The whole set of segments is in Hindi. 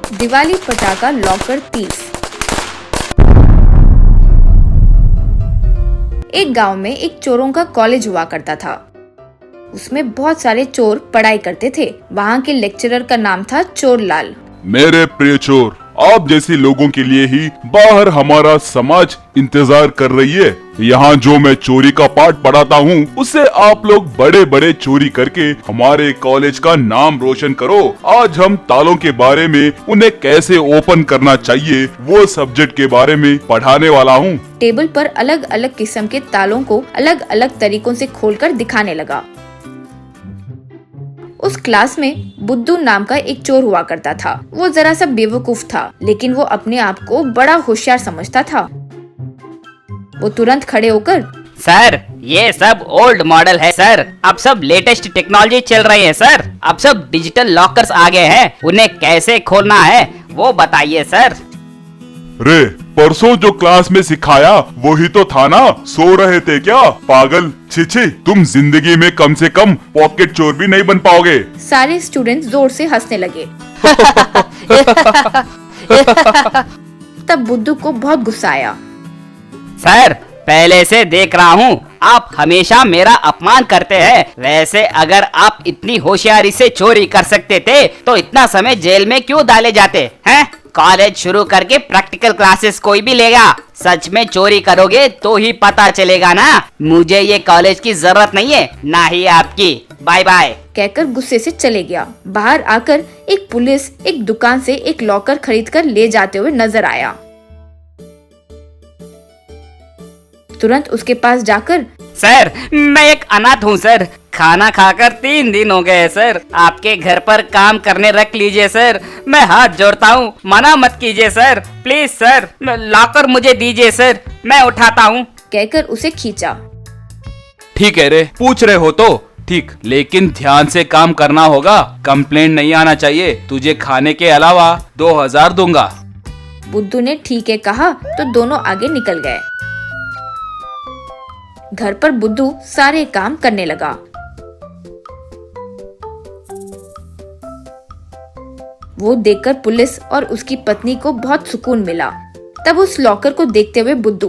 दिवाली पटाखा लॉकर तीस। एक गांव में एक चोरों का कॉलेज हुआ करता था। उसमें बहुत सारे चोर पढ़ाई करते थे। वहाँ के लेक्चरर का नाम था चोरलाल। मेरे प्रिय चोर, आप जैसे लोगों के लिए ही बाहर हमारा समाज इंतजार कर रही है। यहाँ जो मैं चोरी का पाठ पढ़ाता हूँ, उससे आप लोग बड़े बड़े चोरी करके हमारे कॉलेज का नाम रोशन करो। आज हम तालों के बारे में, उन्हें कैसे ओपन करना चाहिए, वो सब्जेक्ट के बारे में पढ़ाने वाला हूँ। टेबल पर अलग अलग किस्म के तालों को अलग अलग तरीकों से खोलकर दिखाने लगा। उस क्लास में बुद्धू नाम का एक चोर हुआ करता था। वो जरा सा बेवकूफ था, लेकिन वो अपने आप को बड़ा होशियार समझता था। वो तुरंत खड़े होकर, सर ये सब ओल्ड मॉडल है सर, अब सब लेटेस्ट टेक्नोलॉजी चल रही है सर, अब सब डिजिटल लॉकर्स आ गए हैं, उन्हें कैसे खोलना है वो बताइए सर। रे, परसों जो क्लास में सिखाया वही तो था ना, सो रहे थे क्या पागल? छी, तुम जिंदगी में कम से कम पॉकेट चोर भी नहीं बन पाओगे। सारे स्टूडेंट्स जोर से हंसने लगे। तब बुद्धू को बहुत गुस्सा आया। सर पहले से देख रहा हूँ आप हमेशा मेरा अपमान करते हैं। वैसे अगर आप इतनी होशियारी से चोरी कर सकते थे तो इतना समय जेल में क्यों डाले जाते हैं? कॉलेज शुरू करके प्रैक्टिकल क्लासेस कोई भी लेगा। सच में चोरी करोगे तो ही पता चलेगा ना। मुझे ये कॉलेज की जरूरत नहीं है, ना ही आपकी। बाय बाय कहकर गुस्से से चले गया। बाहर आकर एक पुलिस एक दुकान से एक लॉकर खरीदकर ले जाते हुए नजर आया। तुरंत उसके पास जाकर, सर मैं एक अनाथ हूँ सर, खाना खाकर 3 दिन हो गए सर, आपके घर पर काम करने रख लीजिए सर, मैं हाथ जोड़ता हूँ, मना मत कीजिए सर, प्लीज सर, लॉकर मुझे दीजिए सर, मैं उठाता हूँ कहकर उसे खींचा। ठीक है रे, पूछ रहे हो तो ठीक, लेकिन ध्यान से काम करना होगा, कंप्लेंट नहीं आना चाहिए। तुझे खाने के अलावा 2000 दूंगा। बुद्धू ने ठीक है कहा तो दोनों आगे निकल गए। घर पर बुद्धू सारे काम करने लगा। वो देखकर पुलिस और उसकी पत्नी को बहुत सुकून मिला। तब उस लॉकर को देखते हुए बुद्धू,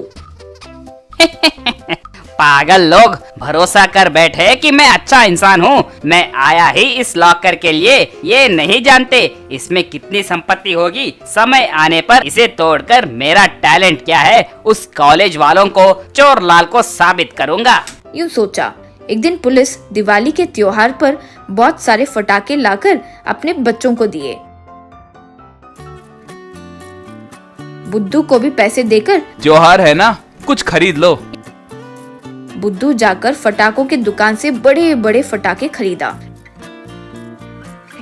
पागल लोग भरोसा कर बैठे कि मैं अच्छा इंसान हूँ। मैं आया ही इस लॉकर के लिए, ये नहीं जानते इसमें कितनी संपत्ति होगी। समय आने पर इसे तोड़कर मेरा टैलेंट क्या है उस कॉलेज वालों को, चोरलाल को साबित करूँगा। यूँ सोचा। एक दिन पुलिस दिवाली के त्योहार पर बहुत सारे पटाखे लाकर अपने बच्चों को दिए। बुद्धू को भी पैसे देकर, त्योहार है ना, कुछ खरीद लो। बुद्धू जाकर फटाकों की दुकान से बड़े बड़े फटाके खरीदा।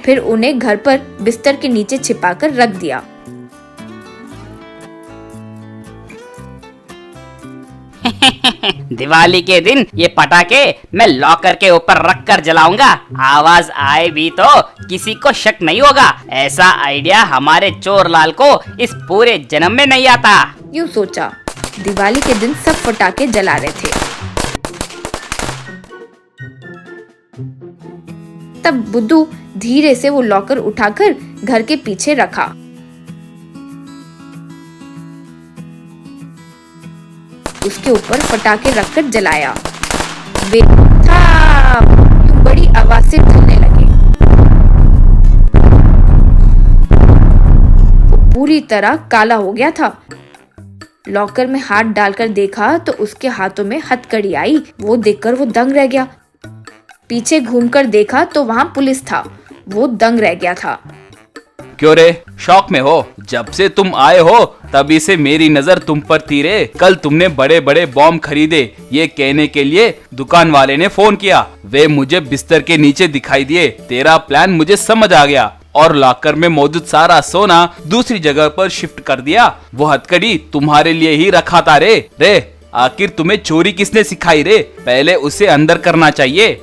फिर उन्हें घर पर बिस्तर के नीचे छिपाकर रख दिया। दिवाली के दिन ये पटाखे मैं लॉकर के ऊपर रख कर जलाऊंगा। आवाज आए भी तो किसी को शक नहीं होगा। ऐसा आइडिया हमारे चोरलाल को इस पूरे जन्म में नहीं आता। यूँ सोचा। दिवाली के दिन सब फटाके जला रहे थे। तब बुद्धू धीरे से वो लॉकर उठाकर घर के पीछे रखा। उसके ऊपर फटाके रखकर जलाया। वे यूं बड़ी आवाज से चलने लगे। वो पूरी तरह काला हो गया था। लॉकर में हाथ डालकर देखा तो उसके हाथों में हथकड़ी आई। वो देखकर वो दंग रह गया। पीछे घूमकर देखा तो वहाँ पुलिस था। वो दंग रह गया था। क्यों रे, शौक में हो? जब से तुम आए हो तभी से मेरी नजर तुम पर थी रे। कल तुमने बड़े बड़े बॉम्ब खरीदे, ये कहने के लिए दुकान वाले ने फोन किया। वे मुझे बिस्तर के नीचे दिखाई दिए। तेरा प्लान मुझे समझ आ गया और लॉकर में मौजूद सारा सोना दूसरी जगह पर शिफ्ट कर दिया। वो हथकड़ी तुम्हारे लिए ही रखा था रे। आखिर तुम्हें चोरी किसने सिखाई रे? पहले उसे अंदर करना चाहिए।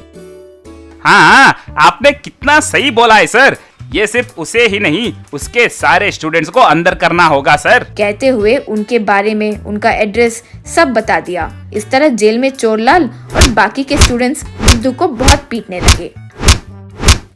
हाँ, आपने कितना सही बोला है सर। ये सिर्फ उसे ही नहीं, उसके सारे स्टूडेंट्स को अंदर करना होगा सर। कहते हुए उनके बारे में, उनका एड्रेस सब बता दिया। इस तरह जेल में चोरलाल और बाकी के स्टूडेंट्स बुद्धू को बहुत पीटने लगे।